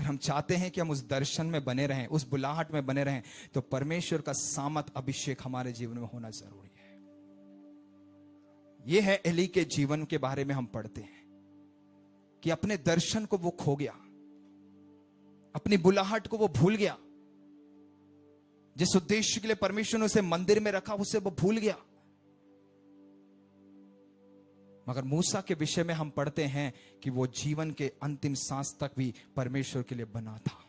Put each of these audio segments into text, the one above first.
अगर हम चाहते हैं कि हम उस दर्शन में बने रहें, उस बुलाहट में बने रहें, तो परमेश्वर का सामर्थ अभिषेक हमारे जीवन में होना जरूरी है। यह है एली के जीवन के बारे में हम पढ़ते हैं कि अपने दर्शन को वो खो गया, अपनी बुलाहट को वो भूल गया, जिस उद्देश्य के लिए परमेश्वर ने उसे मंदिर में रखा उसे वो भूल गया। मगर मूसा के विषय में हम पढ़ते हैं कि वो जीवन के अंतिम सांस तक भी परमेश्वर के लिए बना था।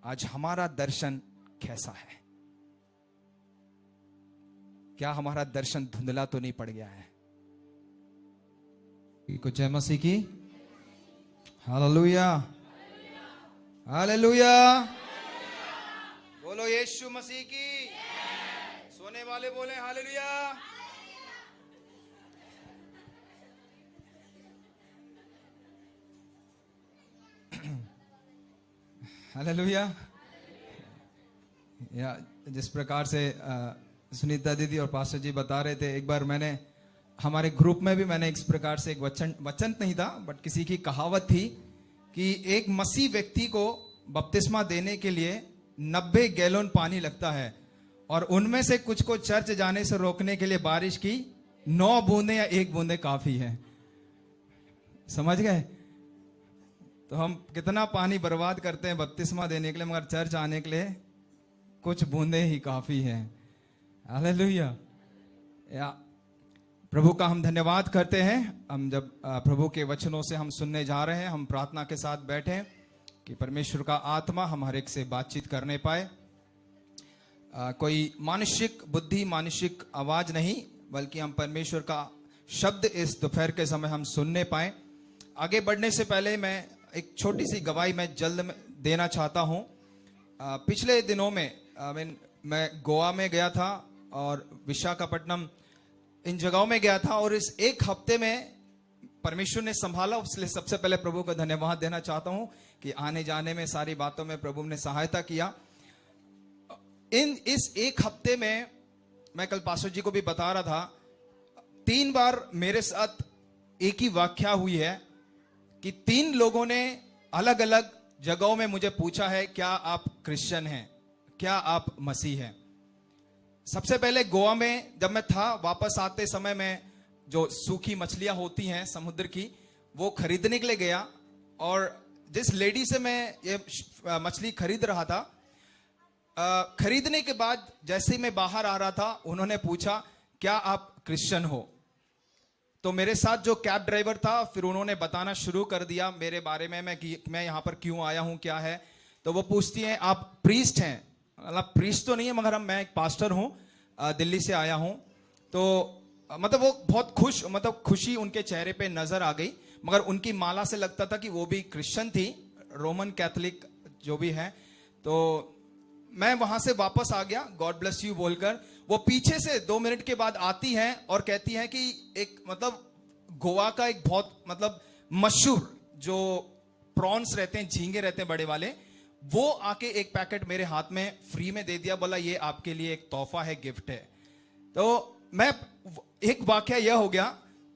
आज हमारा दर्शन कैसा है? क्या हमारा दर्शन धुंधला तो नहीं पड़ गया है? कुछ जय मसीह की। हालेलुया, हालेलुया, बोलो यीशु मसीह की। सोने वाले बोले हालेलुया। हालेलुया। या जिस प्रकार से सुनीता दीदी और पास्टर जी बता रहे थे, एक बार मैंने हमारे ग्रुप में भी मैंने इस प्रकार से एक वचन नहीं था बट किसी की कहावत थी कि एक मसीह व्यक्ति को बपतिस्मा देने के लिए 90 गैलन पानी लगता है और उनमें से कुछ को चर्च जाने से रोकने के लिए बारिश की 9 बूंदे या 1 बूंदे काफी है। समझ गए? तो हम कितना पानी बर्बाद करते हैं बपतिस्मा देने के लिए, मगर चर्च आने के लिए कुछ बूंदे ही काफी हैं। हालेलुया। या प्रभु का हम धन्यवाद करते हैं। हम जब प्रभु के वचनों से हम सुनने जा रहे हैं, हम प्रार्थना के साथ बैठे कि परमेश्वर का आत्मा हम हर एक से बातचीत करने पाए। कोई मानसिक बुद्धि, मानसिक आवाज नहीं, बल्कि हम परमेश्वर का शब्द इस दोपहर के समय हम सुनने पाए। आगे बढ़ने से पहले मैं एक छोटी सी गवाही मैं जल्द में देना चाहता हूं। पिछले दिनों में मैं गोवा में गया था और विशाखापट्टनम, इन जगहों में गया था और इस एक हफ्ते में परमेश्वर ने संभाला। इसलिए सबसे पहले प्रभु का धन्यवाद देना चाहता हूं कि आने जाने में सारी बातों में प्रभु ने सहायता किया। इस एक हफ्ते में मैं कल पास्टर जी को भी बता रहा था, 3 बार मेरे साथ एक ही वाकया हुई है कि 3 लोगों ने अलग अलग जगहों में मुझे पूछा है, क्या आप क्रिश्चियन हैं, क्या आप मसीह हैं। सबसे पहले गोवा में जब मैं था, वापस आते समय में जो सूखी मछलियां होती हैं समुद्र की, वो खरीदने के लिए गया और जिस लेडी से मैं ये मछली खरीद रहा था, खरीदने के बाद जैसे ही मैं बाहर आ रहा था, उन्होंने पूछा क्या आप क्रिश्चियन हो। तो मेरे साथ जो कैब ड्राइवर था, फिर उन्होंने बताना शुरू कर दिया मेरे बारे में, मैं यहाँ पर क्यों आया हूँ, क्या है। तो वो पूछती हैं आप प्रीस्ट हैं। मतलब प्रीस्ट तो नहीं है, मगर मैं एक पास्टर हूँ, दिल्ली से आया हूँ। तो मतलब वो बहुत खुश, मतलब खुशी उनके चेहरे पे नजर आ गई, मगर उनकी माला से लगता था कि वो भी क्रिश्चियन थी, रोमन कैथोलिक जो भी है। तो मैं वहां से वापस आ गया, गॉड ब्लेस यू बोलकर। वो पीछे से 2 मिनट के बाद आती हैं और कहती हैं कि एक मतलब गोवा का एक बहुत मतलब मशहूर जो प्रॉन्स रहते हैं, झींगे रहते हैं बड़े वाले, वो आके एक पैकेट मेरे हाथ में फ्री में दे दिया, बोला ये आपके लिए एक तोहफा है, गिफ्ट है। तो मैं एक वाकया यह हो गया।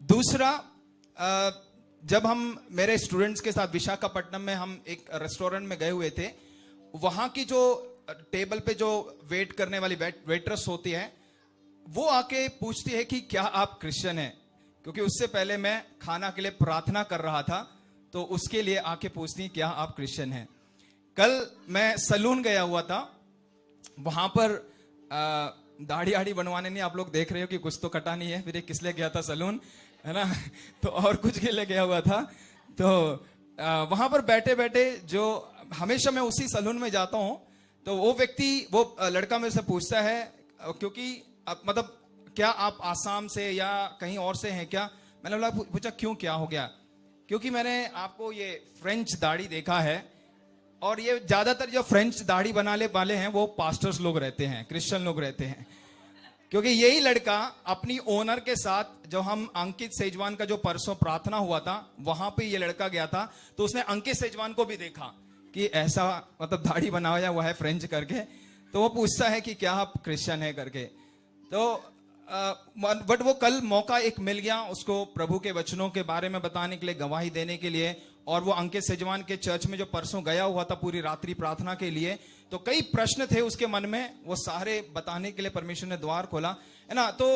दूसरा, जब हम मेरे स्टूडेंट्स के साथ विशाखापट्टनम में हम एक रेस्टोरेंट में गए हुए थे, वहां की जो टेबल पे जो वेट करने वाली वेट्रेस होती है, वो आके पूछती है कि क्या आप क्रिश्चियन हैं, क्योंकि उससे पहले मैं खाना के लिए प्रार्थना कर रहा था, तो उसके लिए आके पूछती है क्या आप क्रिश्चियन हैं। कल मैं सलून गया हुआ था, वहां पर दाढ़ी आड़ी बनवाने नहीं, आप लोग देख रहे हो कि कुछ तो कटा नहीं है, फिर ये किस लिए गया था सलून, है ना, तो और कुछ के लिए गया हुआ था। तो वहां पर बैठे बैठे, जो हमेशा मैं उसी सलून में जाता हूं, तो वो व्यक्ति, वो लड़का मेरे से पूछता है, क्योंकि मतलब क्या आप आसाम से या कहीं और से हैं क्या। मैंने बोला, पूछा क्यों, क्या हो गया। क्योंकि मैंने आपको ये फ्रेंच दाढ़ी देखा है, और ये ज्यादातर जो फ्रेंच दाढ़ी बनाने वाले हैं वो पास्टर्स लोग रहते हैं, क्रिश्चियन लोग रहते हैं। क्योंकि यही लड़का अपनी ओनर के साथ, जो हम अंकित सेजवान का जो परसों प्रार्थना हुआ था, वहां पे ये लड़का गया था, तो उसने अंकित सेजवान को भी देखा कि ऐसा मतलब दाढ़ी बनाया हुआ है फ्रेंच करके। तो वो पूछता है कि क्या आप क्रिश्चियन है करके। तो बट वो कल मौका एक मिल गया उसको प्रभु के वचनों के बारे में बताने के लिए, गवाही देने के लिए, और वो अंकित सेजवान के चर्च में जो परसों गया हुआ था पूरी रात्रि प्रार्थना के लिए, तो कई प्रश्न थे उसके मन में, वो सारे बताने के लिए परमेश्वर ने द्वार खोला, है ना। तो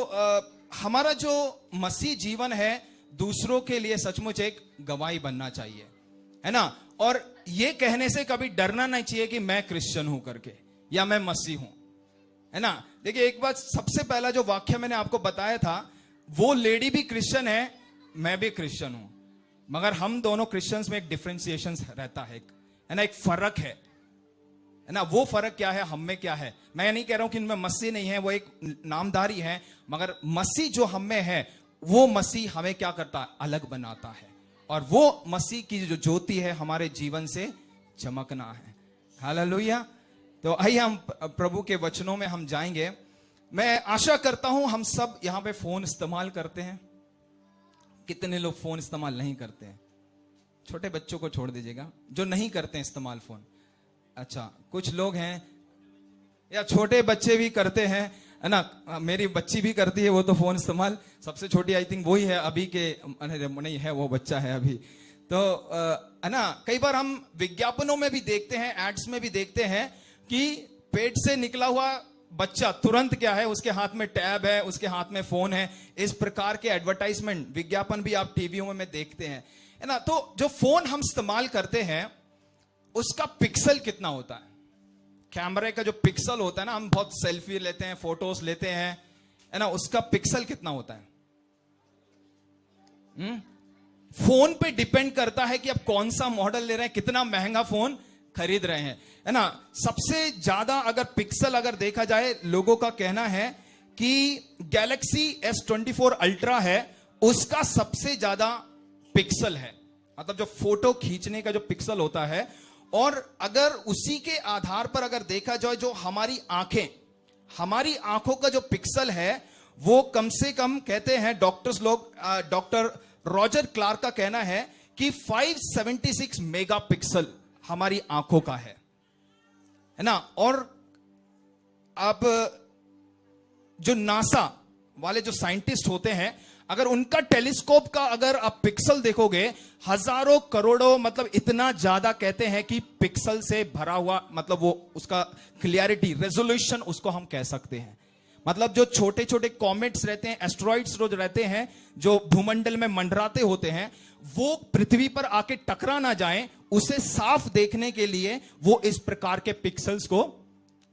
हमारा जो मसीह जीवन है दूसरों के लिए सचमुच एक गवाही बनना चाहिए, है ना। और ये कहने से कभी डरना नहीं चाहिए कि मैं क्रिश्चियन हूं करके, या मैं मसीह हूं, है ना। देखिए एक बात, सबसे पहला जो वाक्य मैंने आपको बताया था, वो लेडी भी क्रिश्चियन है, मैं भी क्रिश्चियन हूं, मगर हम दोनों क्रिश्चियंस में एक डिफरेंशिएशन रहता है ना, एक फर्क है ना। वो फर्क क्या है, हम में क्या है। मैं नहीं कह रहा हूं कि इनमें मसीह नहीं है, वो एक नामधारी है, मगर मसीह जो हम में है, वो मसीह हमें क्या करता है, अलग बनाता है। और वो मसीह की जो ज्योति है हमारे जीवन से चमकना है। हालेलुया। तो आइए हम प्रभु के वचनों में हम जाएंगे। मैं आशा करता हूं हम सब यहां पे फोन इस्तेमाल करते हैं। कितने लोग फोन इस्तेमाल नहीं करते हैं? छोटे बच्चों को छोड़ दीजिएगा जो नहीं करते हैं इस्तेमाल फोन। अच्छा, कुछ लोग हैं, या छोटे बच्चे भी करते हैं, है ना। मेरी बच्ची भी करती है वो तो फोन इस्तेमाल, सबसे छोटी आई थिंक वही है अभी के, नहीं है वो बच्चा है अभी। तो है ना, कई बार हम विज्ञापनों में भी देखते हैं, एड्स में भी देखते हैं कि पेट से निकला हुआ बच्चा तुरंत क्या है, उसके हाथ में टैब है, उसके हाथ में फोन है। इस प्रकार के एडवर्टाइजमेंट विज्ञापन भी आप टीवियों में देखते हैं, है ना। तो जो फोन हम इस्तेमाल करते हैं उसका पिक्सल कितना होता है, कैमरे का जो पिक्सल होता है ना, हम बहुत सेल्फी लेते हैं, फोटोज लेते हैं, है ना, उसका पिक्सल कितना होता है। फोन पे डिपेंड करता है कि आप कौन सा मॉडल ले रहे हैं, कितना महंगा फोन खरीद रहे हैं, है ना। सबसे ज्यादा अगर पिक्सल अगर देखा जाए, लोगों का कहना है कि गैलेक्सी S24 अल्ट्रा है, उसका सबसे ज्यादा पिक्सल है, मतलब जो फोटो खींचने का जो पिक्सल होता है। और अगर उसी के आधार पर अगर देखा जाए, जो हमारी आंखें, हमारी आंखों का जो पिक्सल है वो कम से कम कहते हैं डॉक्टर्स लोग, डॉक्टर रॉजर क्लार्क का कहना है कि 576 मेगापिक्सल हमारी आंखों का है ना। और अब जो नासा वाले जो साइंटिस्ट होते हैं, अगर उनका टेलीस्कोप का अगर आप पिक्सल देखोगे, हजारों करोड़ों, मतलब इतना ज्यादा कहते हैं कि पिक्सल से भरा हुआ, मतलब वो उसका क्लियरिटी, रेजोल्यूशन उसको हम कह सकते हैं। मतलब जो छोटे छोटे कॉमेट्स रहते हैं, एस्ट्रॉइड्स जो रहते हैं, जो भूमंडल में मंडराते होते हैं, वो पृथ्वी पर आके टकरा ना जाएं, उसे साफ देखने के लिए वो इस प्रकार के पिक्सल्स को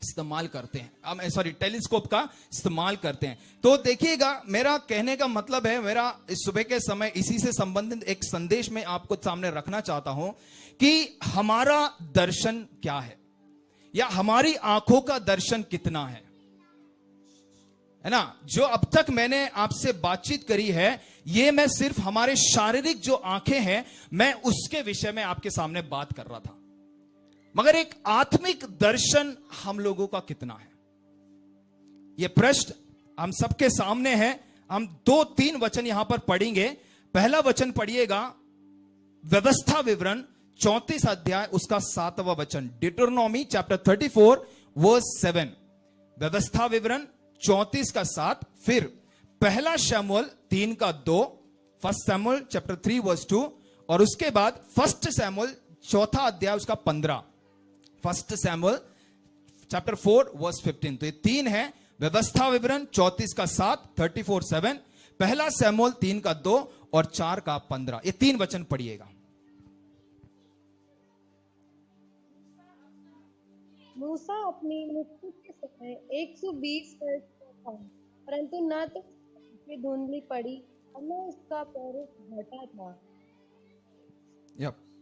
इस्तेमाल करते हैं, सॉरी टेलीस्कोप का इस्तेमाल करते हैं। तो देखिएगा, मेरा कहने का मतलब है, मेरा इस सुबह के समय इसी से संबंधित एक संदेश में आपको सामने रखना चाहता हूं कि हमारा दर्शन क्या है, या हमारी आंखों का दर्शन कितना है ना। जो अब तक मैंने आपसे बातचीत करी है, ये मैं सिर्फ हमारे शारीरिक जो आंखें हैं, मैं उसके विषय में आपके सामने बात कर रहा था, मगर एक आत्मिक दर्शन हम लोगों का कितना है, यह प्रश्न हम सबके सामने है। हम 2-3 वचन यहां पर पढ़ेंगे। पहला वचन पढ़िएगा, व्यवस्था विवरण 34 अध्याय उसका 7वां वचन, डिटरोनॉमी चैप्टर 34 वर्स 7। व्यवस्था विवरण 34 का 7। फिर पहला शमूएल 3 का 2, फर्स्ट शमूएल चैप्टर 3 वर्स 2, और उसके बाद फर्स्ट शमूएल 4 अध्याय उसका 15, फर्स्ट शमूएल चैप्टर 4 वर्स 15। तो ये 3 है, व्यवस्था विवरण 34 का 7, 34 7, पहला शमूएल 3 का 2 और 4 का 15। ये 3 वचन पढ़िएगा। मूसा अपनी मृत्यु के समय 120 वर्ष का था, परंतु न तो उसकी धुंधली पड़ी और न उसका पैर घटा था।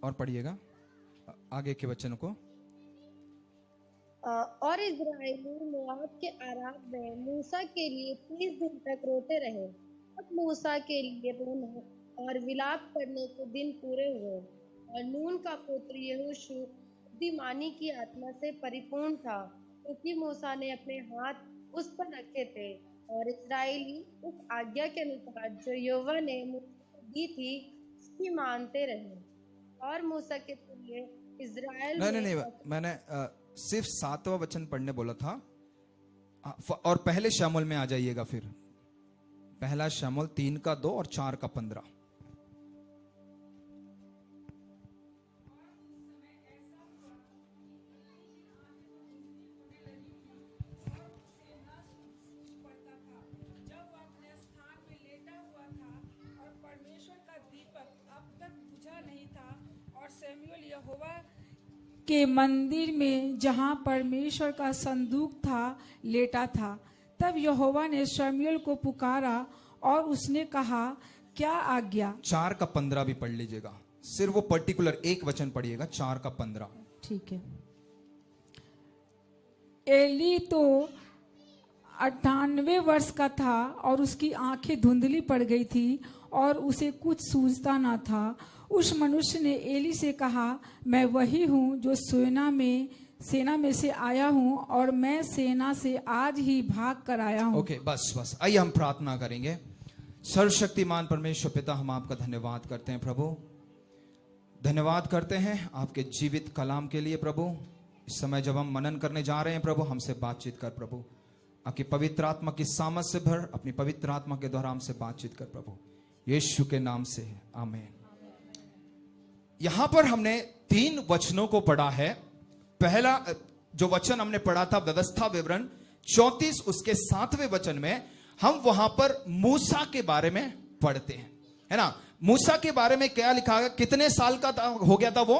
और पढ़िएगा आगे के वचन को। और इजराइली मोआब के आराब में मूसा के लिए 30 दिन तक रोते रहे। अब मूसा के लिए रोने और विलाप करने के दिन पूरे हुए, और नून का पुत्र यहोशू बुद्धिमानी की आत्मा से परिपूर्ण था, क्योंकि मूसा ने अपने हाथ उस पर रखे थे, और इजराइली उस आज्ञा के अनुसार जो यहोवा ने मूसा को दी थी उसकी मानते रहे। और मूसा के तुल्य इजराइल नहीं, मैंने सिर्फ 7वां वचन पढ़ने बोला था। और पहले शमूएल में आ जाइएगा, फिर पहला शमूएल 3 का 2 और 4 का 15। यहोवा के मंदिर में जहां परमेश्वर का संदूक था लेटा था। तब यहोवा ने शमूएल को पुकारा और उसने कहा, क्या आज्ञा? 4:15 भी पढ़ लीजिएगा, सिर्फ वो पर्टिकुलर एक वचन पढ़िएगा, 4:15। ठीक है। एली तो 98 वर्ष का था और उसकी आंखें धुंधली पड़ गई थी और उसे कुछ सूझता ना था। उस मनुष्य ने एली से कहा, मैं वही हूँ जो सेना में से आया हूँ और मैं सेना से आज ही भाग कर आया हूँ। ओके, बस आइए हम प्रार्थना करेंगे। सर्वशक्तिमान परमेश्वर पिता, हम आपका धन्यवाद करते हैं प्रभु, धन्यवाद करते हैं आपके जीवित कलाम के लिए प्रभु। इस समय जब हम मनन करने जा रहे हैं प्रभु, हमसे बातचीत कर प्रभु, आपकी पवित्र आत्मा की सामर्थ से भर, अपनी पवित्र आत्मा के द्वारा हमसे बातचीत कर प्रभु, यीशु के नाम से, आमीन। यहां पर हमने 3 वचनों को पढ़ा है। पहला जो वचन हमने पढ़ा था व्यवस्था विवरण 34, उसके 7वें वचन में हम वहां पर मूसा के बारे में पढ़ते हैं, है ना। मूसा के बारे में क्या लिखा है? कितने साल का हो गया था वो?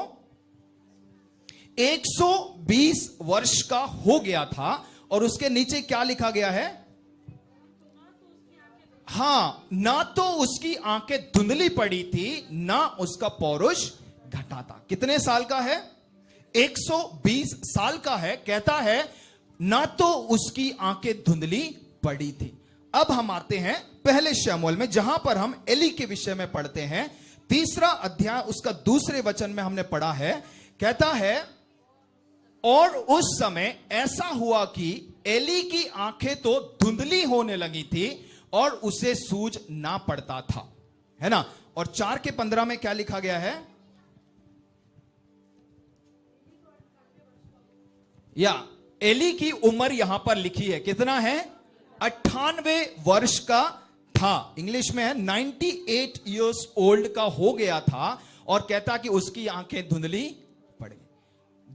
120 वर्ष का हो गया था। और उसके नीचे क्या लिखा गया है? हाँ, ना तो उसकी आंखें धुंधली पड़ी थी, ना उसका पौरुष घटा था। कितने साल का है? 120 साल का है। कहता है ना तो उसकी आंखें धुंधली पड़ी थी। अब हम आते हैं पहले शमूएल में, जहां पर हम एली के विषय में पढ़ते हैं। 3रा अध्याय उसका 2 वचन में हमने पढ़ा है। कहता है, और उस समय ऐसा हुआ कि एली की आंखें तो धुंधली होने लगी थी और उसे सूझ ना पड़ता था, है ना। और 4:15 में क्या लिखा गया है? या एली की उम्र यहां पर लिखी है, कितना है? 98 वर्ष का था। इंग्लिश में है 98 इयर्स ओल्ड का हो गया था। और कहता कि उसकी आंखें धुंधली पड़ गई।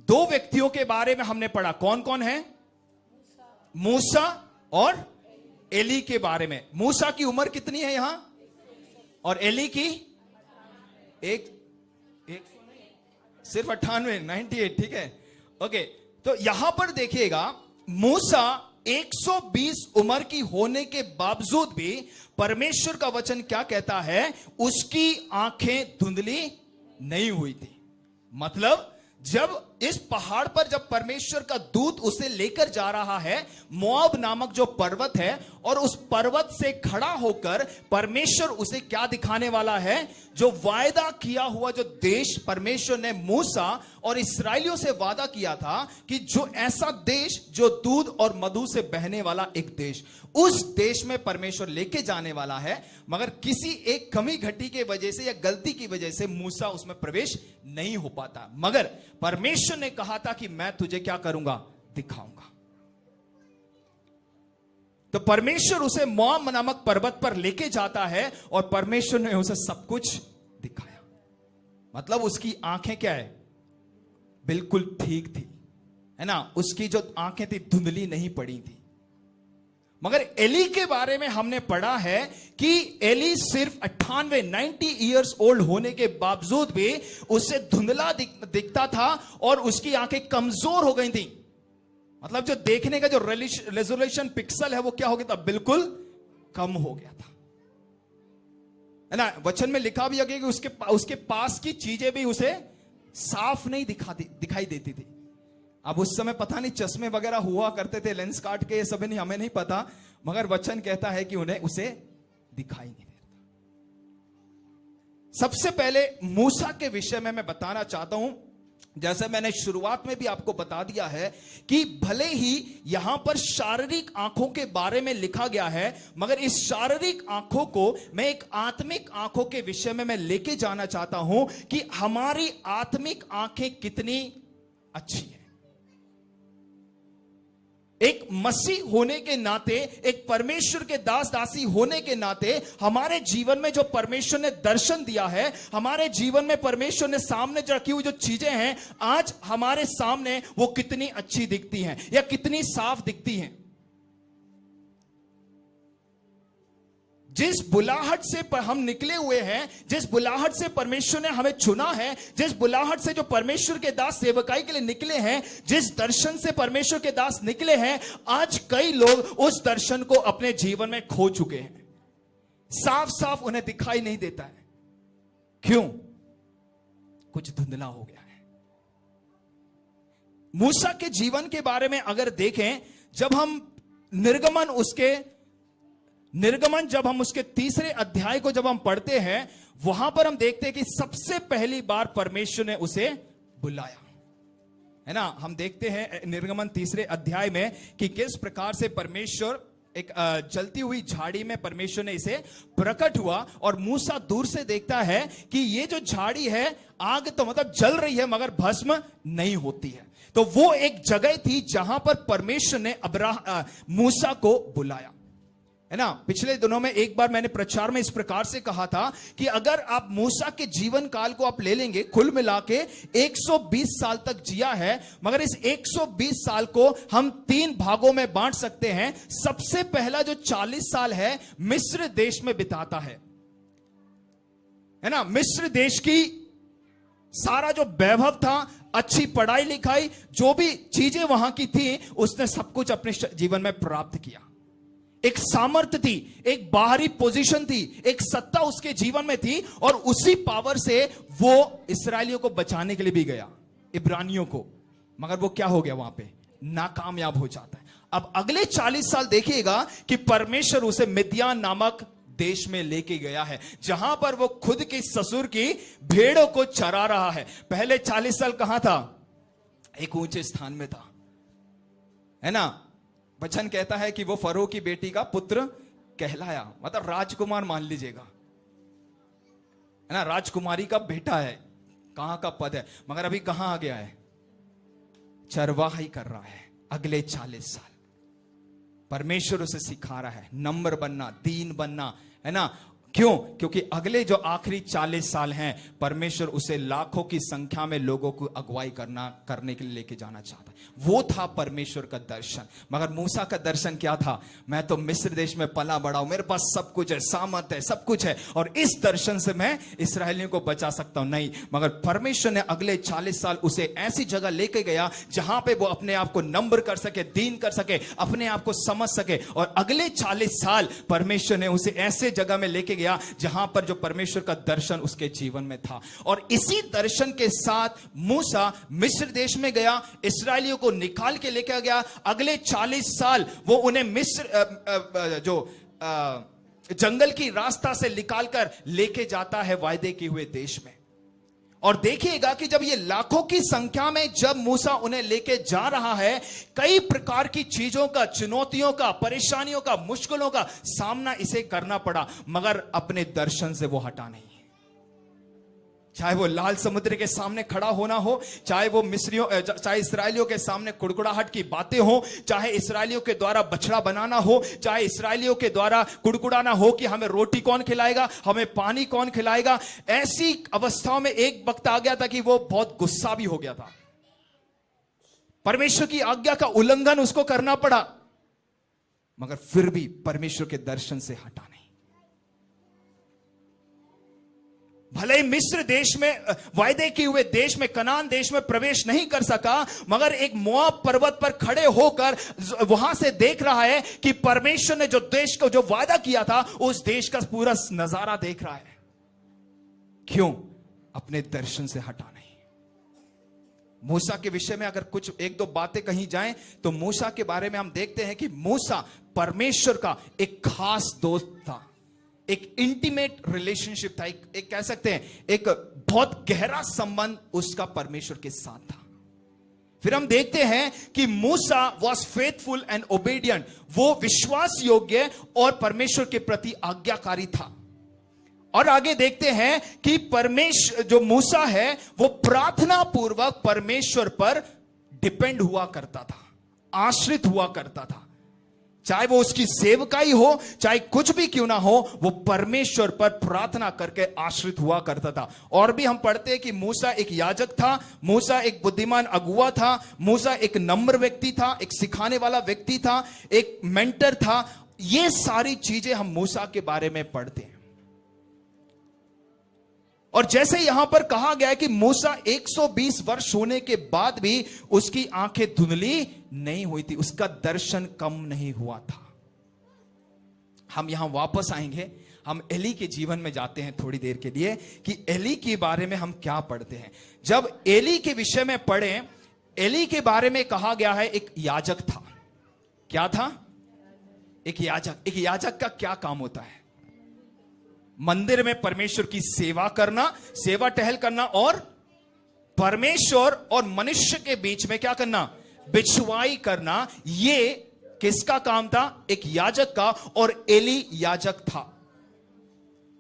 2 व्यक्तियों के बारे में हमने पढ़ा, कौन कौन है? मूसा और एली के बारे में। मूसा की उम्र कितनी है यहां? और एली की एक सिर्फ 98, 98, ठीक है। ओके, तो यहां पर देखिएगा, मूसा 120 उम्र की होने के बावजूद भी परमेश्वर का वचन क्या कहता है? उसकी आंखें धुंधली नहीं हुई थी। मतलब जब इस पहाड़ पर जब परमेश्वर का दूत उसे लेकर जा रहा है, मोआब नामक जो पर्वत है, और उस पर्वत से खड़ा होकर परमेश्वर उसे क्या दिखाने वाला है? जो वायदा किया हुआ जो देश परमेश्वर ने मूसा और इस्राएलियों से वादा किया था कि जो ऐसा देश जो दूध और मधु से बहने वाला एक देश, उस देश में परमेश्वर लेके जाने वाला है। मगर किसी एक कमी घटी के वजह से या गलती की वजह से मूसा उसमें प्रवेश नहीं हो पाता। मगर परमेश्वर ने कहा था कि मैं तुझे क्या करूंगा? दिखाऊंगा। तो परमेश्वर उसे मोआब नामक पर्वत पर लेके जाता है और परमेश्वर ने उसे सब कुछ दिखाया। मतलब उसकी आंखें क्या है? बिल्कुल ठीक थी, है ना। उसकी जो आंखें थी धुंधली नहीं पड़ी थी। मगर एली के बारे में हमने पढ़ा है कि एली सिर्फ 90 इयर्स ओल्ड होने के बावजूद भी उसे धुंधला दिखता था और उसकी आंखें कमजोर हो गई थी। मतलब जो देखने का जो रेजोल्यूशन पिक्सल है वो क्या हो गया था? बिल्कुल कम हो गया था, है ना। वचन में लिखा भी है कि उसके पास की चीजें भी उसे साफ नहीं दिखाई देती थी। अब उस समय पता नहीं चश्मे वगैरह हुआ करते थे, लेंस काट के, सब नहीं, हमें नहीं पता। मगर वचन कहता है कि उन्हें उसे दिखाई नहीं देता। सबसे पहले मूसा के विषय में मैं बताना चाहता हूं, जैसे मैंने शुरुआत में भी आपको बता दिया है कि भले ही यहां पर शारीरिक आंखों के बारे में लिखा गया है, मगर इस शारीरिक आंखों को मैं एक आत्मिक आंखों के विषय में मैं लेके जाना चाहता हूं कि हमारी आत्मिक आंखें कितनी अच्छी है। एक मसीह होने के नाते, एक परमेश्वर के दास दासी होने के नाते हमारे जीवन में जो परमेश्वर ने दर्शन दिया है, हमारे जीवन में परमेश्वर ने सामने रखी हुई जो चीजें हैं, आज हमारे सामने वो कितनी अच्छी दिखती हैं या कितनी साफ दिखती हैं। जिस बुलाहट से हम निकले हुए हैं, जिस बुलाहट से परमेश्वर ने हमें चुना है, जिस बुलाहट से जो परमेश्वर के दास सेवकाई के लिए निकले हैं, जिस दर्शन से परमेश्वर के दास निकले हैं, आज कई लोग उस दर्शन को अपने जीवन में खो चुके हैं। साफ साफ उन्हें दिखाई नहीं देता है। क्यों? कुछ धुंधला हो गया है। मूसा के जीवन के बारे में अगर देखें, जब हम निर्गमन जब हम उसके 3 अध्याय को जब हम पढ़ते हैं, वहां पर हम देखते हैं कि सबसे पहली बार परमेश्वर ने उसे बुलाया, है ना। हम देखते हैं निर्गमन 3 अध्याय में कि किस प्रकार से परमेश्वर एक जलती हुई झाड़ी में परमेश्वर ने इसे प्रकट हुआ, और मूसा दूर से देखता है कि ये जो झाड़ी है, आग तो मतलब जल रही है मगर भस्म नहीं होती है। तो वो एक जगह थी जहां पर परमेश्वर ने मूसा को बुलाया, है ना। पिछले दिनों में एक बार मैंने प्रचार में इस प्रकार से कहा था कि अगर आप मूसा के जीवन काल को आप ले लेंगे, कुल मिला के 120 साल तक जिया है, मगर इस 120 साल को हम 3 भागों में बांट सकते हैं। सबसे पहला जो 40 साल है, मिस्र देश में बिताता है ना। मिस्र देश की सारा जो वैभव था, अच्छी पढ़ाई लिखाई, जो भी चीजें वहां की थी, उसने सब कुछ अपने जीवन में प्राप्त किया। एक सामर्थ्य थी, एक बाहरी पोजीशन थी, एक सत्ता उसके जीवन में थी, और उसी पावर से वो इस्राएलियों को बचाने के लिए भी गया, इब्रानियों को, मगर वो क्या हो गया? वहां पे नाकामयाब हो जाता है। अब अगले 40 साल देखिएगा कि परमेश्वर उसे मिद्यान नामक देश में लेके गया है, जहां पर वो खुद की ससुर की भेड़ों को चरा रहा है। पहले 40 साल कहां था? एक ऊंचे स्थान में था, है ना। वचन कहता है कि वो फरो की बेटी का पुत्र कहलाया, मतलब राजकुमार मान लीजिएगा, है ना। राजकुमारी का बेटा है, कहां का पद है, मगर अभी कहां आ गया है? चरवाही कर रहा है। अगले 40 साल परमेश्वर उसे सिखा रहा है नंबर बनना, दीन बनना, है ना। क्यों? क्योंकि अगले जो आखिरी 40 साल हैं, परमेश्वर उसे लाखों की संख्या में लोगों को अगुवाई करने के लिए लेके जाना चाहता है। वो था परमेश्वर का दर्शन। मगर मूसा का दर्शन क्या था? मैं तो मिस्र देश में पला बड़ा हूं, मेरे पास सब कुछ है, सामर्थ है, सब कुछ है, और इस दर्शन से मैं इसराइलियों को बचा सकता हूं। नहीं, मगर परमेश्वर ने अगले 40 साल उसे ऐसी जगह लेके गया जहां पे वो अपने आप को नंबर कर सके, दीन कर सके, अपने आप को समझ सके। और अगले 40 साल परमेश्वर ने उसे ऐसे जगह में लेके गया जहां पर जो परमेश्वर का दर्शन उसके जीवन में था। और इसी दर्शन के साथ मूसा मिस्र देश में गया, इसराइलियों को निकाल के लेकर गया। अगले 40 साल वो उन्हें मिस्र जंगल की रास्ता से निकालकर लेके जाता है वायदे किए हुए देश में। और देखिएगा कि जब ये लाखों की संख्या में जब मूसा उन्हें लेके जा रहा है, कई प्रकार की चीजों का, चुनौतियों का, परेशानियों का, मुश्किलों का सामना इसे करना पड़ा, मगर अपने दर्शन से वो हटा नहीं। चाहे वो लाल समुद्र के सामने खड़ा होना हो, चाहे वो चाहे इसराइलियों के सामने कुड़कुड़ाहट की बातें हो, चाहे इसराइलियों के द्वारा बछड़ा बनाना हो, चाहे इसराइलियों के द्वारा कुड़कुड़ाना हो कि हमें रोटी कौन खिलाएगा, हमें पानी कौन खिलाएगा। ऐसी अवस्थाओं में एक वक्त आ गया था कि वो बहुत गुस्सा भी हो गया था। परमेश्वर की आज्ञा का उल्लंघन उसको करना पड़ा, मगर फिर भी परमेश्वर के दर्शन से हटा नहीं। भले ही मिस्र देश में, वायदे किए हुए देश में, कनान देश में प्रवेश नहीं कर सका, मगर एक मोआब पर्वत पर खड़े होकर वहां से देख रहा है कि परमेश्वर ने जो देश को जो वादा किया था, उस देश का पूरा नजारा देख रहा है। क्यों? अपने दर्शन से हटा नहीं। मूसा के विषय में अगर कुछ 1-2 बातें कही जाएं, तो मूसा के बारे में हम देखते हैं कि मूसा परमेश्वर का एक खास दोस्त था, एक इंटीमेट रिलेशनशिप था, एक कह सकते हैं एक बहुत गहरा संबंध उसका परमेश्वर के साथ था। फिर हम देखते हैं कि मूसा वॉज फेथफुल एंड ओबेडियंट, वो विश्वास योग्य और परमेश्वर के प्रति आज्ञाकारी था। और आगे देखते हैं कि परमेश्वर जो मूसा है वो प्रार्थना पूर्वक परमेश्वर पर डिपेंड हुआ करता था, आश्रित हुआ करता था। चाहे वो उसकी सेवकाई हो, चाहे कुछ भी क्यों ना हो, वो परमेश्वर पर प्रार्थना करके आश्रित हुआ करता था। और भी हम पढ़ते हैं कि मूसा एक याजक था, मूसा एक बुद्धिमान अगुआ था, मूसा एक नम्र व्यक्ति था, एक सिखाने वाला व्यक्ति था, एक मेंटर था। ये सारी चीजें हम मूसा के बारे में पढ़ते हैं। और जैसे यहां पर कहा गया है कि मूसा 120 वर्ष होने के बाद भी उसकी आंखें धुंधली नहीं हुई थी, उसका दर्शन कम नहीं हुआ था। हम यहां वापस आएंगे, हम एली के जीवन में जाते हैं थोड़ी देर के लिए कि एली के बारे में हम क्या पढ़ते हैं। जब एली के विषय में पढ़े, एली के बारे में कहा गया है एक याजक था। क्या था? एक याजक। एक याजक का क्या काम होता है? मंदिर में परमेश्वर की सेवा करना, सेवा टहल करना, और परमेश्वर और मनुष्य के बीच में क्या करना? बिछवाई करना। ये किसका काम था? एक याजक का। और एली याजक था।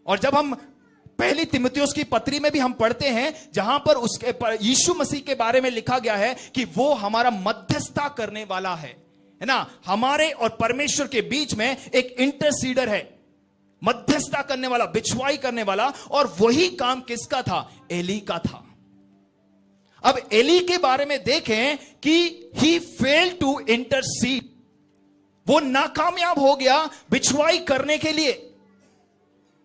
और जब हम पहली तिमुथियुस की पत्री में भी हम पढ़ते हैं, जहां पर उसके यीशु मसीह के बारे में लिखा गया है कि वो हमारा मध्यस्थता करने वाला है ना, हमारे और परमेश्वर के बीच में एक इंटरसीडर है, मध्यस्थता करने वाला, बिछवाई करने वाला। और वही काम किसका था? एली का था। अब एली के बारे में देखें कि ही फेल्ड टू इंटरसीड, वो नाकामयाब हो गया बिछवाई करने के लिए।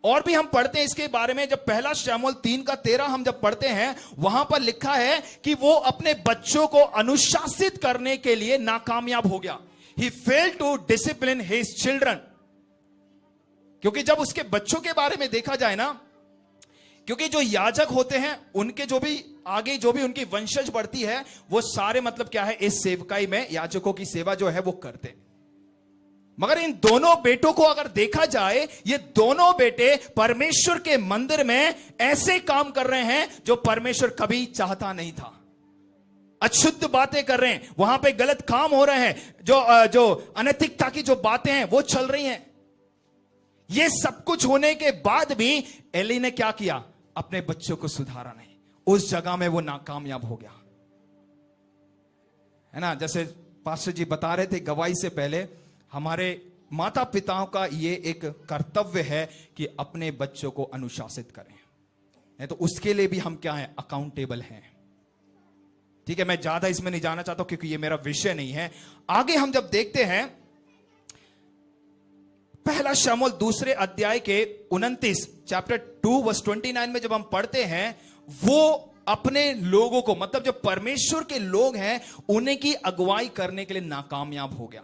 और भी हम पढ़ते हैं इसके बारे में, जब पहला शमूएल 3:13 हम जब पढ़ते हैं, वहां पर लिखा है कि वो अपने बच्चों को अनुशासित करने के लिए नाकामयाब हो गया। He failed to discipline his children। क्योंकि जब उसके बच्चों के बारे में देखा जाए ना, क्योंकि जो याजक होते हैं उनके जो भी आगे जो भी उनकी वंशज बढ़ती है, वो सारे मतलब क्या है, इस सेवकाई में याजकों की सेवा जो है वो करते हैं। मगर इन दोनों बेटों को अगर देखा जाए, ये दोनों बेटे परमेश्वर के मंदिर में ऐसे काम कर रहे हैं जो परमेश्वर कभी चाहता नहीं था। अशुद्ध बातें कर रहे हैं, वहां पे गलत काम हो रहे हैं, जो अनैतिकता की जो बातें हैं वो चल रही हैं। ये सब कुछ होने के बाद भी एली ने क्या किया? अपने बच्चों को सुधारा नहीं। उस जगह में वो नाकामयाब हो गया, है ना। जैसे पास्टर जी बता रहे थे गवाही से पहले, हमारे माता पिताओं का ये एक कर्तव्य है कि अपने बच्चों को अनुशासित करें, नहीं तो उसके लिए भी हम क्या हैं? अकाउंटेबल हैं। ठीक है, मैं ज्यादा इसमें नहीं जाना चाहता क्योंकि ये मेरा विषय नहीं है। आगे हम जब देखते हैं पहला शमूएल 2 अध्याय के 29 चैप्टर 2 वर्स 29 में जब हम पढ़ते हैं, वो अपने लोगों को, मतलब जो परमेश्वर के लोग हैं, उन्हें की अगुवाई करने के लिए नाकामयाब हो गया।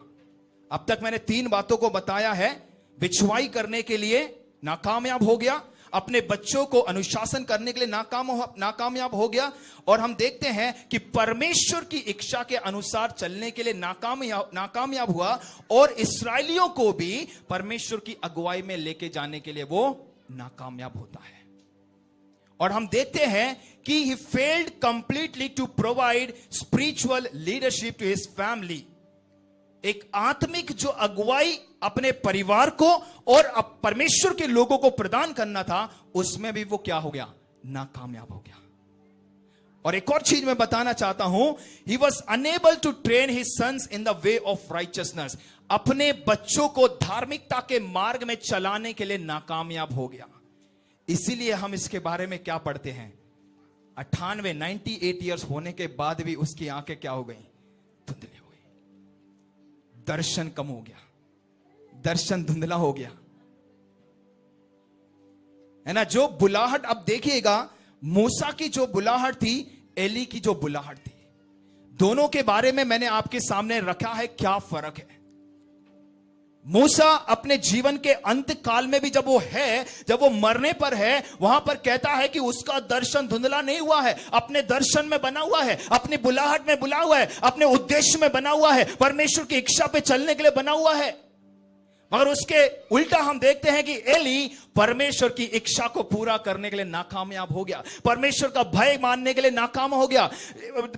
अब तक मैंने 3 बातों को बताया है। बिछवाई करने के लिए नाकामयाब हो गया, अपने बच्चों को अनुशासन करने के लिए नाकामयाब हो गया, और हम देखते हैं कि परमेश्वर की इच्छा के अनुसार चलने के लिए नाकामयाब हुआ, और इस्राएलियों को भी परमेश्वर की अगुवाई में लेके जाने के लिए वो नाकामयाब होता है। और हम देखते हैं कि he failed completely to provide spiritual leadership to his family। एक आत्मिक जो अगुवाई अपने परिवार को और परमेश्वर के लोगों को प्रदान करना था, उसमें भी वो क्या हो गया? नाकामयाब हो गया। और एक और चीज मैं बताना चाहता हूं, he was unable to train his sons in the way of righteousness। अपने बच्चों को धार्मिकता के मार्ग में चलाने के लिए नाकामयाब हो गया। इसीलिए हम इसके बारे में क्या पढ़ते हैं? 98 ईयर्स होने के बाद भी उसकी आंखें क्या हो गई? धुंधली हो गई, दर्शन कम हो गया, दर्शन धुंधला हो गया, है ना। जो बुलाहट, अब देखिएगा, मूसा की जो बुलाहट थी, एली की जो बुलाहट थी, दोनों के बारे में मैंने आपके सामने रखा है क्या फर्क है। मूसा अपने जीवन के अंत काल में भी जब वो मरने पर है, वहां पर कहता है कि उसका दर्शन धुंधला नहीं हुआ है, अपने दर्शन में बना हुआ है, अपनी बुलाहट में बुला हुआ है, अपने उद्देश्य में बना हुआ है, परमेश्वर की इच्छा पे चलने के लिए बना हुआ है। मगर उसके उल्टा हम देखते हैं कि एली परमेश्वर की इच्छा को पूरा करने के लिए नाकामयाब हो गया, परमेश्वर का भय मानने के लिए नाकाम हो गया,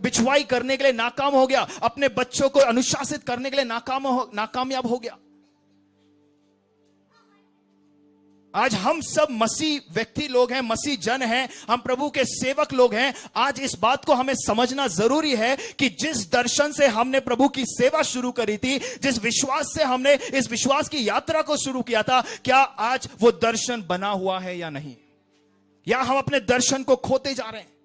बिछवाई करने के लिए नाकाम हो गया, अपने बच्चों को अनुशासित करने के लिए नाकामयाब हो गया। आज हम सब मसीह व्यक्ति लोग हैं, मसीह जन हैं, हम प्रभु के सेवक लोग हैं। आज इस बात को हमें समझना जरूरी है कि जिस दर्शन से हमने प्रभु की सेवा शुरू करी थी, जिस विश्वास से हमने इस विश्वास की यात्रा को शुरू किया था, क्या आज वो दर्शन बना हुआ है या नहीं, या हम अपने दर्शन को खोते जा रहे हैं।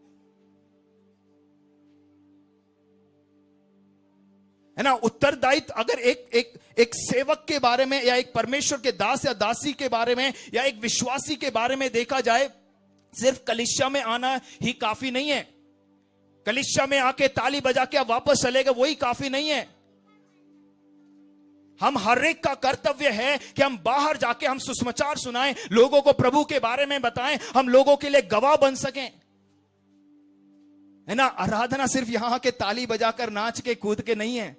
है ना। उत्तरदायित्व अगर एक सेवक के बारे में या एक परमेश्वर के दास या दासी के बारे में या एक विश्वासी के बारे में देखा जाए, सिर्फ कलीसिया में आना ही काफी नहीं है। कलीसिया में आके ताली बजा के आप वापस चले गए, वही काफी नहीं है। हम हर एक का कर्तव्य है कि हम बाहर जाके हम सुसमाचार सुनाएं, लोगों को प्रभु के बारे में बताएं, हम लोगों के लिए गवाह बन सकें, है ना। आराधना सिर्फ यहां के ताली बजाकर नाच के कूद के नहीं है।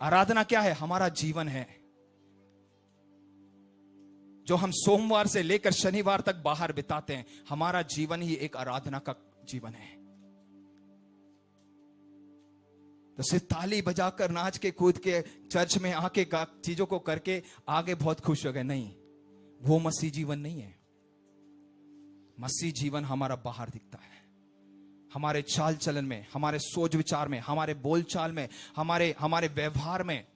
आराधना क्या है? हमारा जीवन है, जो हम सोमवार से लेकर शनिवार तक बाहर बिताते हैं। हमारा जीवन ही एक आराधना का जीवन है। तो सिर्फ ताली बजाकर नाच के कूद के चर्च में आके चीजों को करके आगे बहुत खुश हो गए, नहीं, वो मसीह जीवन नहीं है। मसीह जीवन हमारा बाहर दिखता है, हमारे चाल चलन में, हमारे सोच विचार में, हमारे बोलचाल में, हमारे व्यवहार में,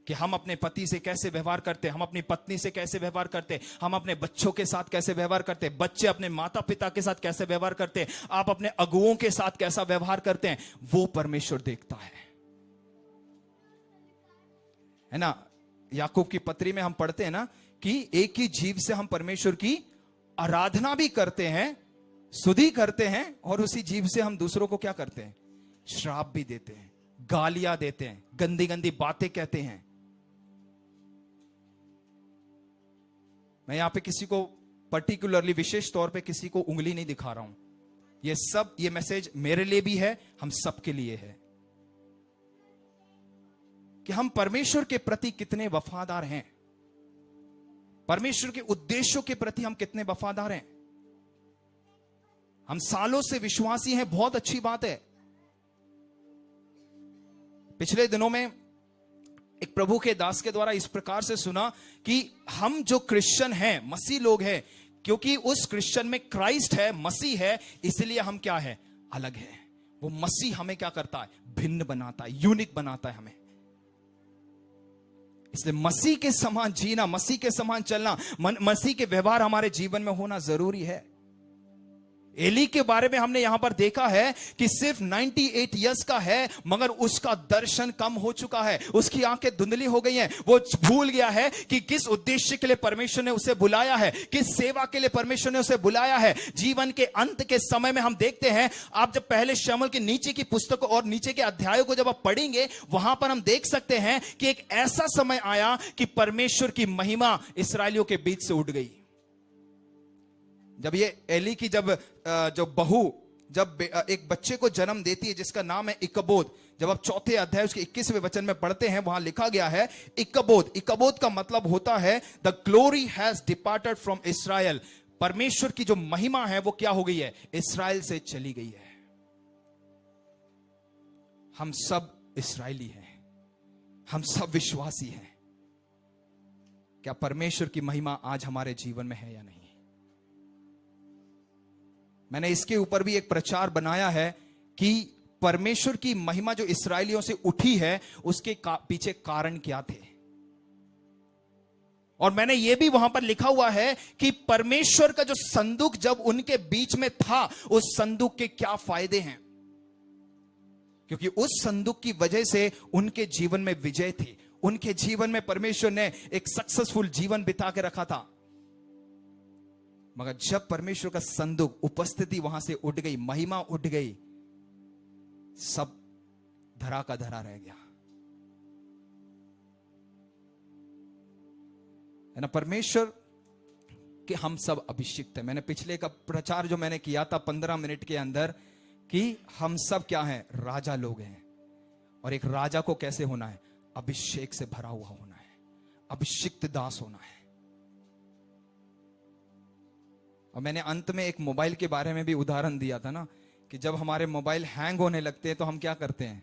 कि हम अपने पति से कैसे व्यवहार करते हैं, हम अपनी पत्नी से कैसे व्यवहार करते हैं, हम अपने बच्चों के साथ कैसे व्यवहार करते हैं, बच्चे अपने माता पिता के साथ कैसे व्यवहार करते हैं, आप अपने अगुओं के साथ कैसा व्यवहार करते हैं, वो परमेश्वर देखता है ना। याकूब की पत्री में हम पढ़ते हैं ना कि एक ही जीव से हम परमेश्वर की आराधना भी करते हैं, स्तुति करते हैं, और उसी जीव से हम दूसरों को क्या करते हैं? श्राप भी देते हैं, गालियां देते हैं, गंदी गंदी बातें कहते हैं। मैं यहां पे किसी को पर्टिकुलरली विशेष तौर पे किसी को उंगली नहीं दिखा रहा हूं। ये मैसेज मेरे लिए भी है, हम सबके लिए है, कि हम परमेश्वर के प्रति कितने वफादार हैं, परमेश्वर के उद्देश्यों के प्रति हम कितने वफादार हैं। हम सालों से विश्वासी हैं, बहुत अच्छी बात है। पिछले दिनों में एक प्रभु के दास के द्वारा इस प्रकार से सुना कि हम जो क्रिश्चियन हैं, मसीह लोग हैं, क्योंकि उस क्रिश्चियन में क्राइस्ट है, मसीह है, इसलिए हम क्या है? अलग है। वो मसीह हमें क्या करता है? भिन्न बनाता है, यूनिक बनाता है हमें। इसलिए मसीह के समान जीना, मसीह के समान चलना, मसीह के व्यवहार हमारे जीवन में होना जरूरी है। एली के बारे में हमने यहां पर देखा है कि सिर्फ 98 इयर्स का है, मगर उसका दर्शन कम हो चुका है, उसकी आंखें धुंधली हो गई हैं। वो भूल गया है कि किस उद्देश्य के लिए परमेश्वर ने उसे बुलाया है, किस सेवा के लिए परमेश्वर ने उसे बुलाया है। जीवन के अंत के समय में हम देखते हैं, आप जब पहले शमूएल के नीचे की पुस्तक और नीचे के अध्यायों को जब आप पढ़ेंगे, वहां पर हम देख सकते हैं कि एक ऐसा समय आया कि परमेश्वर की महिमा इस्राएलियों के बीच से उठ गई। जब ये एली की जो बहू जब एक बच्चे को जन्म देती है जिसका नाम है इकबोद, जब आप चौथे अध्याय उसके 21वें वचन में पढ़ते हैं, वहां लिखा गया है इकबोद। इकबोद का मतलब होता है the glory has departed from Israel. परमेश्वर की जो महिमा है वो क्या हो गई है? इस्राएल से चली गई है। हम सब इस्राएली हैं, हम सब विश्वासी हैं। क्या परमेश्वर की महिमा आज हमारे जीवन में है या नहीं? मैंने इसके ऊपर भी एक प्रचार बनाया है कि परमेश्वर की महिमा जो इस्राएलियों से उठी है, उसके पीछे कारण क्या थे। और मैंने यह भी वहां पर लिखा हुआ है कि परमेश्वर का जो संदूक जब उनके बीच में था, उस संदूक के क्या फायदे हैं, क्योंकि उस संदूक की वजह से उनके जीवन में विजय थी। उनके जीवन में परमेश्वर ने एक सक्सेसफुल जीवन बिता के रखा था। मगर जब परमेश्वर का संदूक उपस्थिति वहां से उठ गई, महिमा उठ गई, सब धरा का धरा रह गया, है ना। परमेश्वर के हम सब अभिषिक्त हैं। मैंने पिछले का प्रचार जो मैंने किया था 15 मिनट के अंदर, कि हम सब क्या हैं? राजा लोग हैं। और एक राजा को कैसे होना है? अभिषेक से भरा हुआ होना है, अभिषिक्त दास होना है। और मैंने अंत में एक मोबाइल के बारे में भी उदाहरण दिया था ना, कि जब हमारे मोबाइल हैंग होने लगते हैं तो हम क्या करते हैं?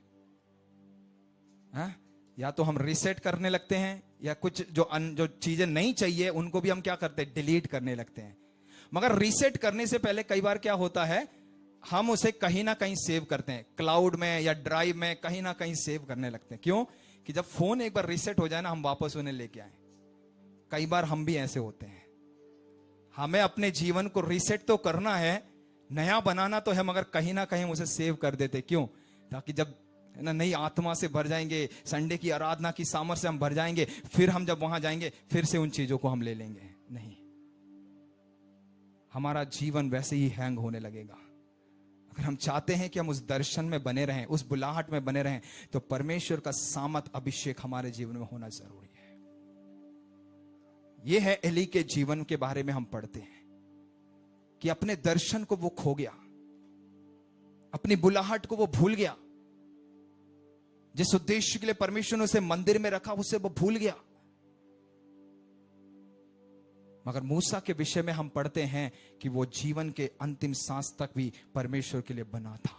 या तो हम रीसेट करने लगते हैं, या कुछ जो चीजें नहीं चाहिए उनको भी हम क्या करते हैं? डिलीट करने लगते हैं। मगर रीसेट करने से पहले कई बार क्या होता है, हम उसे कहीं ना कहीं सेव करते हैं, क्लाउड में या ड्राइव में कहीं ना कहीं सेव करने लगते हैं। क्यों? कि जब फोन एक बार रीसेट हो जाए ना, हम वापस उन्हें लेके आए। कई बार हम भी ऐसे होते हैं। हमें अपने जीवन को रीसेट तो करना है, नया बनाना तो है, मगर कहीं ना कहीं उसे सेव कर देते। क्यों? ताकि जब है ना, नई आत्मा से भर जाएंगे, संडे की आराधना की सामर्थ्य से हम भर जाएंगे, फिर हम जब वहां जाएंगे फिर से उन चीजों को हम ले लेंगे। नहीं, हमारा जीवन वैसे ही हैंग होने लगेगा। अगर हम चाहते हैं कि हम उस दर्शन में बने रहें, उस बुलाहट में बने रहें, तो परमेश्वर का सामर्थ अभिषेक हमारे जीवन में होना जरूरी है। यह है एली के जीवन के बारे में हम पढ़ते हैं कि अपने दर्शन को वो खो गया, अपनी बुलाहट को वो भूल गया, जिस उद्देश्य के लिए परमेश्वर ने उसे मंदिर में रखा उसे वो भूल गया। मगर मूसा के विषय में हम पढ़ते हैं कि वो जीवन के अंतिम सांस तक भी परमेश्वर के लिए बना था।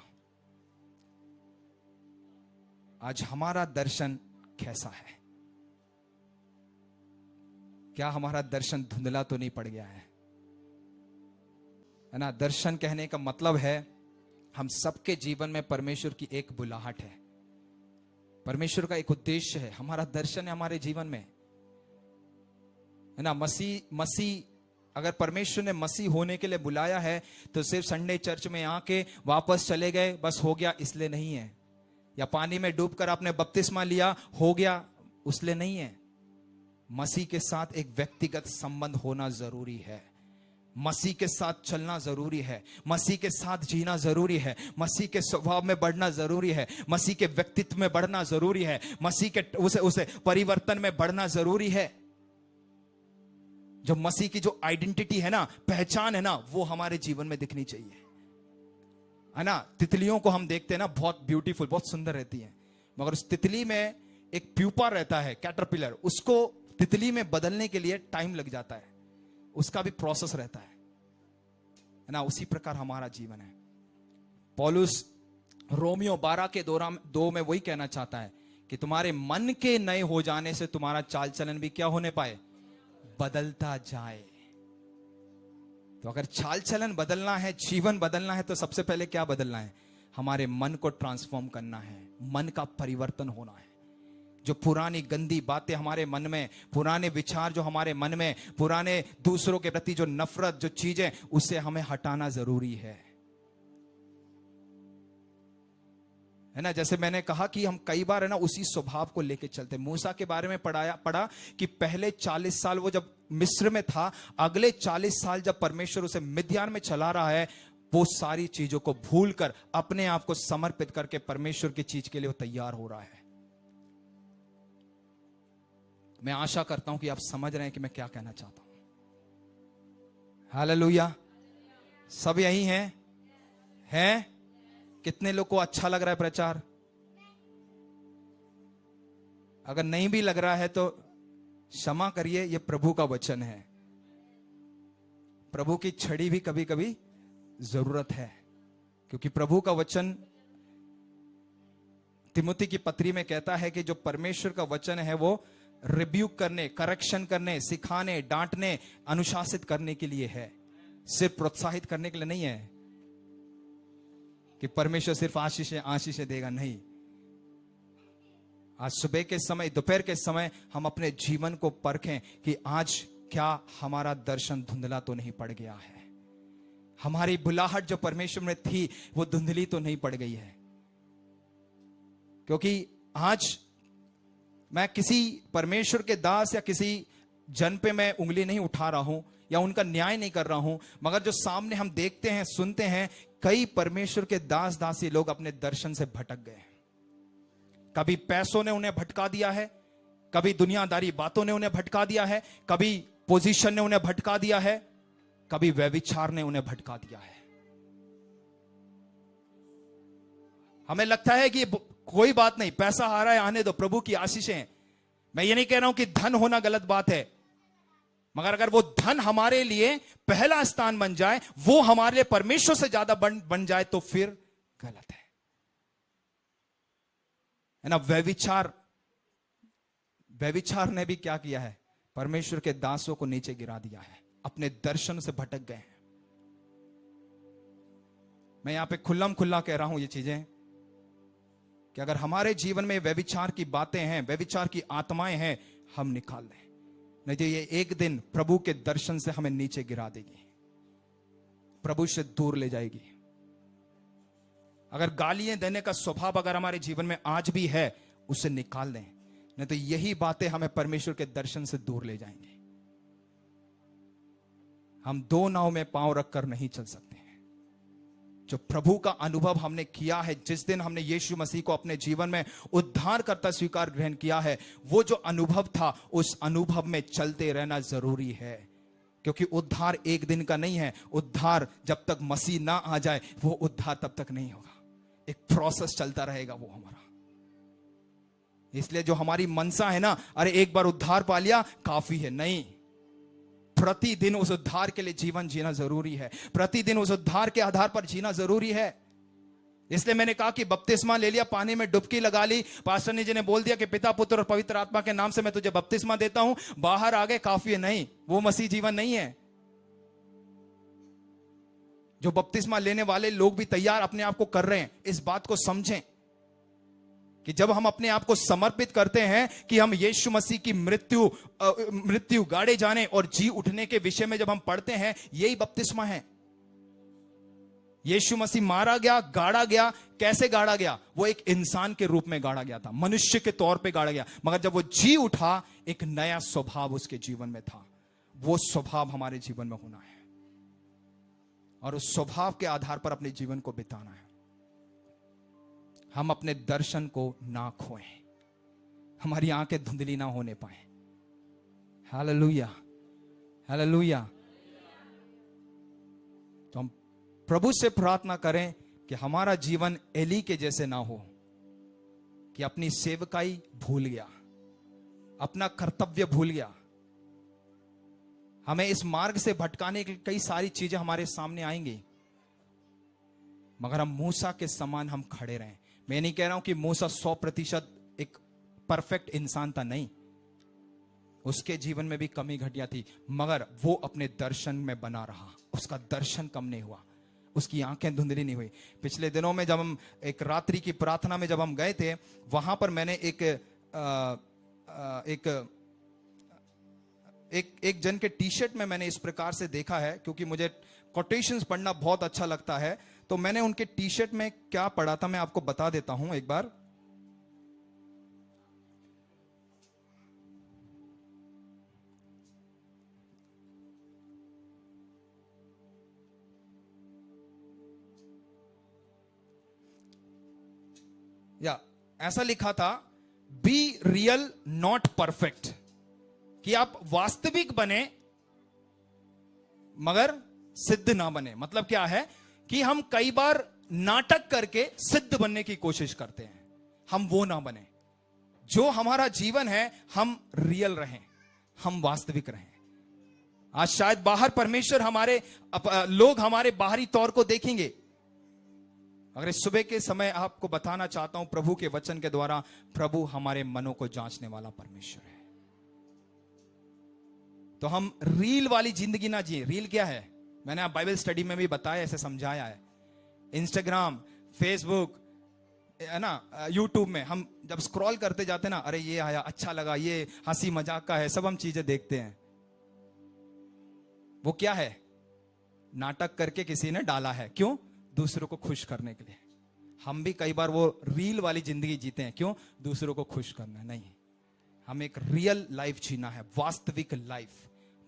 आज हमारा दर्शन कैसा है? क्या हमारा दर्शन धुंधला तो नहीं पड़ गया है ना? दर्शन कहने का मतलब है हम सबके जीवन में परमेश्वर की एक बुलाहट है, परमेश्वर का एक उद्देश्य है, हमारा दर्शन है हमारे जीवन में, है ना। मसीह अगर परमेश्वर ने मसीह होने के लिए बुलाया है तो सिर्फ संडे चर्च में आके वापस चले गए बस हो गया इसलिए नहीं है, या पानी में डूबकर आपने बपतिस्मा लिया हो गया उसलिए नहीं है। मसीह के साथ एक व्यक्तिगत संबंध होना जरूरी है, मसीह के साथ चलना जरूरी है, मसीह के साथ जीना जरूरी है, मसीह के स्वभाव में बढ़ना जरूरी है, मसीह के व्यक्तित्व में बढ़ना जरूरी है, मसीह के उसे परिवर्तन में बढ़ना जरूरी है। जो मसीह की जो आइडेंटिटी है ना, पहचान है ना, वो हमारे जीवन में दिखनी चाहिए, है ना। तितलियों को हम देखते हैं ना, बहुत ब्यूटीफुल, बहुत सुंदर रहती है, मगर उस तितली में एक प्यूपा रहता है, कैटरपिलर, उसको तितली में बदलने के लिए टाइम लग जाता है, उसका भी प्रोसेस रहता है ना। उसी प्रकार हमारा जीवन है। पौलुस रोमियो 12 के 2 में वही कहना चाहता है कि तुम्हारे मन के नए हो जाने से तुम्हारा चाल चलन भी क्या होने पाए, बदलता जाए। तो अगर चाल चलन बदलना है, जीवन बदलना है, तो सबसे पहले क्या बदलना है? हमारे मन को ट्रांसफॉर्म करना है, मन का परिवर्तन होना है। जो पुरानी गंदी बातें हमारे मन में, पुराने विचार जो हमारे मन में, पुराने दूसरों के प्रति जो नफरत, जो चीजें, उसे हमें हटाना जरूरी है ना। जैसे मैंने कहा कि हम कई बार है ना उसी स्वभाव को लेके चलते। मूसा के बारे में पढ़ा कि पहले 40 साल वो जब मिस्र में था, अगले 40 साल जब परमेश्वर उसे मिद्यान में चला रहा है, वो सारी चीजों को भूलकर अपने आप को समर्पित करके परमेश्वर की चीज के लिए वो तैयार हो रहा है। मैं आशा करता हूं कि आप समझ रहे हैं कि मैं क्या कहना चाहता हूं। हालेलुया। सब यही हैं? कितने लोग को अच्छा लग रहा है प्रचार? अगर नहीं भी लग रहा है तो क्षमा करिए, यह प्रभु का वचन है। प्रभु की छड़ी भी कभी कभी जरूरत है, क्योंकि प्रभु का वचन तिमुथी की पत्री में कहता है कि जो परमेश्वर का वचन है वो रिब्यूक करने, करेक्शन करने, सिखाने, डांटने, अनुशासित करने के लिए है, सिर्फ प्रोत्साहित करने के लिए नहीं है कि परमेश्वर सिर्फ आशीष देगा। नहीं, आज सुबह के समय, दोपहर के समय हम अपने जीवन को परखें कि आज क्या हमारा दर्शन धुंधला तो नहीं पड़ गया है, हमारी बुलाहट जो परमेश्वर में थी वो धुंधली तो नहीं पड़ गई है। क्योंकि आज मैं किसी परमेश्वर के दास या किसी जन पे मैं उंगली नहीं उठा रहा हूं या उनका न्याय नहीं कर रहा हूं, मगर जो सामने हम देखते हैं, सुनते हैं, कई परमेश्वर के दास दासी लोग अपने दर्शन से भटक गए। कभी पैसों ने उन्हें भटका दिया है, कभी दुनियादारी बातों ने उन्हें भटका दिया है, कभी पोजीशन ने उन्हें भटका दिया है, कभी व्यभिचार ने उन्हें भटका दिया है। हमें लगता है कि कोई बात नहीं, पैसा आ रहा है, आने दो, प्रभु की आशीषें। मैं ये नहीं कह रहा हूं कि धन होना गलत बात है, मगर अगर वो धन हमारे लिए पहला स्थान बन जाए, वो हमारे लिए परमेश्वर से ज्यादा बन जाए, तो फिर गलत है ना। व्यभिचार ने भी क्या किया है? परमेश्वर के दासों को नीचे गिरा दिया है, अपने दर्शन से भटक गए हैं। मैं यहां पे खुल्ला कह रहा हूं ये चीजें कि अगर हमारे जीवन में व्यभिचार की बातें हैं, व्यभिचार की आत्माएं हैं, हम निकाल लें, नहीं तो ये एक दिन प्रभु के दर्शन से हमें नीचे गिरा देगी, प्रभु से दूर ले जाएगी। अगर गालियां देने का स्वभाव अगर हमारे जीवन में आज भी है, उसे निकाल दें, नहीं तो यही बातें हमें परमेश्वर के दर्शन से दूर ले जाएंगे। हम दो नाव में पांव रखकर नहीं चल सकते हैं। जो प्रभु का अनुभव हमने किया है, जिस दिन हमने यीशु मसीह को अपने जीवन में उद्धार करता स्वीकार ग्रहण किया है, वो जो अनुभव था, उस अनुभव में चलते रहना जरूरी है। क्योंकि उद्धार एक दिन का नहीं है। उद्धार जब तक मसीह ना आ जाए, वो उद्धार तब तक नहीं होगा। एक प्रोसेस चलता रहेगा वो हमारा। इसलिए जो हमारी मनसा है ना, अरे एक बार उद्धार पा लिया काफी है, नहीं। प्रतिदिन उस उद्धार के लिए जीवन जीना जरूरी है। प्रतिदिन उस उद्धार के आधार पर जीना जरूरी है। इसलिए मैंने कहा कि बपतिस्मा ले लिया, पानी में डुबकी लगा ली, पास्टर जी ने बोल दिया कि पिता, पुत्र और पवित्र आत्मा के नाम से मैं तुझे बपतिस्मा देता हूं, बाहर आ गए, काफी है, नहीं। वो मसीह जीवन नहीं है। जो बपतिस्मा लेने वाले लोग भी तैयार अपने आप को कर रहे हैं, इस बात को समझें कि जब हम अपने आप को समर्पित करते हैं कि हम यीशु मसीह की मृत्यु गाड़े जाने और जी उठने के विषय में जब हम पढ़ते हैं, यही बपतिस्मा है। यीशु मसीह मारा गया, गाड़ा गया। कैसे गाड़ा गया? वो एक इंसान के रूप में गाड़ा गया था, मनुष्य के तौर पे गाड़ा गया, मगर जब वो जी उठा, एक नया स्वभाव उसके जीवन में था। वो स्वभाव हमारे जीवन में होना है और उस स्वभाव के आधार पर अपने जीवन को बिताना है। हम अपने दर्शन को ना खोएं, हमारी आंखें धुंधली ना होने पाए। Hallelujah, hallelujah. तो हम प्रभु से प्रार्थना करें कि हमारा जीवन एली के जैसे ना हो, कि अपनी सेवकाई भूल गया, अपना कर्तव्य भूल गया। हमें इस मार्ग से भटकाने की कई सारी चीजें हमारे सामने आएंगी, मगर हम मूसा के समान हम खड़े रहें। मैं नहीं कह रहा हूं कि मूसा 100% एक परफेक्ट इंसान था, नहीं। उसके जीवन में भी कमी घटिया थी, मगर वो अपने दर्शन में बना रहा। उसका दर्शन कम नहीं हुआ, उसकी आंखें धुंधली नहीं हुई। पिछले दिनों में जब हम एक रात्रि की प्रार्थना में जब हम गए थे, वहां पर मैंने एक जन के टी शर्ट में मैंने इस प्रकार से देखा है, क्योंकि मुझे कोटेशंस पढ़ना बहुत अच्छा लगता है। तो मैंने उनके टी शर्ट में क्या पढ़ा था, मैं आपको बता देता हूं एक बार। या ऐसा लिखा था, बी रियल नॉट परफेक्ट, कि आप वास्तविक बने मगर सिद्ध ना बने। मतलब क्या है कि हम कई बार नाटक करके सिद्ध बनने की कोशिश करते हैं, हम वो ना बने। जो हमारा जीवन है, हम रियल रहें, हम वास्तविक रहें। आज शायद बाहर परमेश्वर लोग हमारे बाहरी तौर को देखेंगे, अगर इस सुबह के समय आपको बताना चाहता हूं प्रभु के वचन के द्वारा, प्रभु हमारे मनों को जांचने वाला परमेश्वर है। तो हम रील वाली जिंदगी ना जिए। रील क्या है? मैंने आप बाइबल स्टडी में भी बताया, ऐसे समझाया है। इंस्टाग्राम, फेसबुक है ना, यूट्यूब में हम जब स्क्रॉल करते जाते ना, अरे ये आया, अच्छा लगा, ये हंसी मजाक का है, सब हम चीजें देखते हैं। वो क्या है? नाटक करके किसी ने डाला है। क्यों? दूसरों को खुश करने के लिए। हम भी कई बार वो रील वाली जिंदगी जीते हैं। क्यों? दूसरों को खुश करना। नहीं, हमें एक रियल लाइफ जीना है, वास्तविक लाइफ।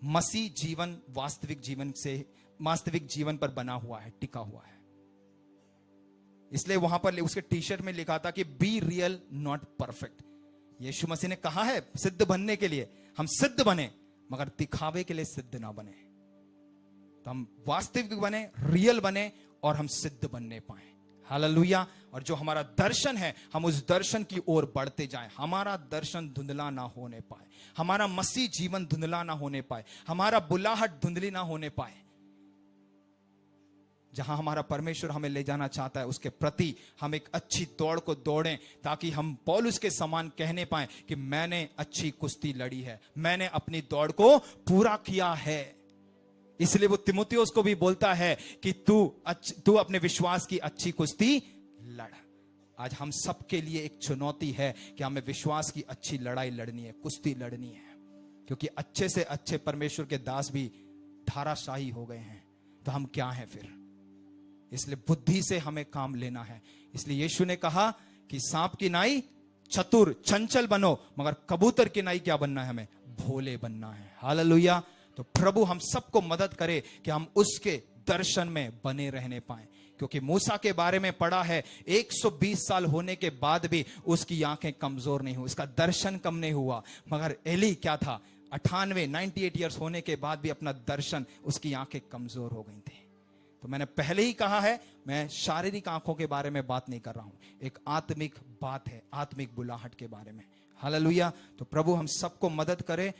मसीह जीवन वास्तविक जीवन पर बना हुआ है, टिका हुआ है। इसलिए वहां पर उसके टी शर्ट में लिखा था कि बी रियल नॉट परफेक्ट। यीशु मसीह ने कहा है सिद्ध बनने के लिए, हम सिद्ध बने, मगर दिखावे के लिए सिद्ध ना बने। तो हम वास्तविक बने, रियल बने और हम सिद्ध बनने पाए। हालेलुया। और जो हमारा दर्शन है, हम उस दर्शन की ओर बढ़ते जाएं। हमारा दर्शन धुंधला ना होने पाए, हमारा मसीह जीवन धुंधला ना होने पाए, हमारा बुलाहट धुंधली ना होने पाए। जहां हमारा परमेश्वर हमें ले जाना चाहता है, उसके प्रति हम एक अच्छी दौड़ को दौड़ें, ताकि हम पौलुस के समान कहने पाए कि मैंने अच्छी कुश्ती लड़ी है, मैंने अपनी दौड़ को पूरा किया है। इसलिए वो तीमुथियुस को भी बोलता है कि तू अपने विश्वास की अच्छी कुश्ती लड़। आज हम सबके लिए एक चुनौती है कि हमें विश्वास की अच्छी लड़ाई लड़नी है, कुश्ती लड़नी है। क्योंकि अच्छे से अच्छे परमेश्वर के दास भी धाराशाही हो गए हैं। तो हम क्या हैं फिर? इसलिए बुद्धि से हमें काम लेना है। इसलिए यीशु ने कहा कि सांप की नाई चतुर चंचल बनो, मगर कबूतर की नाई क्या बनना है? हमें भोले बनना है। हालेलुया। तो प्रभु हम सबको मदद करे कि हम उसके दर्शन में बने रहने पाए, क्योंकि मूसा के बारे में पढ़ा है 120 साल होने के बाद भी उसकी आंखें कमजोर नहीं हुई, उसका दर्शन कम नहीं हुआ। मगर एली क्या था? 98 ईयर्स होने के बाद भी अपना दर्शन, उसकी आंखें कमजोर हो गई थी। तो मैंने पहले ही कहा है, मैं शारीरिक आंखों के बारे में बात नहीं कर रहा हूं, एक आत्मिक बात है, आत्मिक बुलाहट के बारे में। हालेलुया। तो प्रभु हम सबको मदद करे।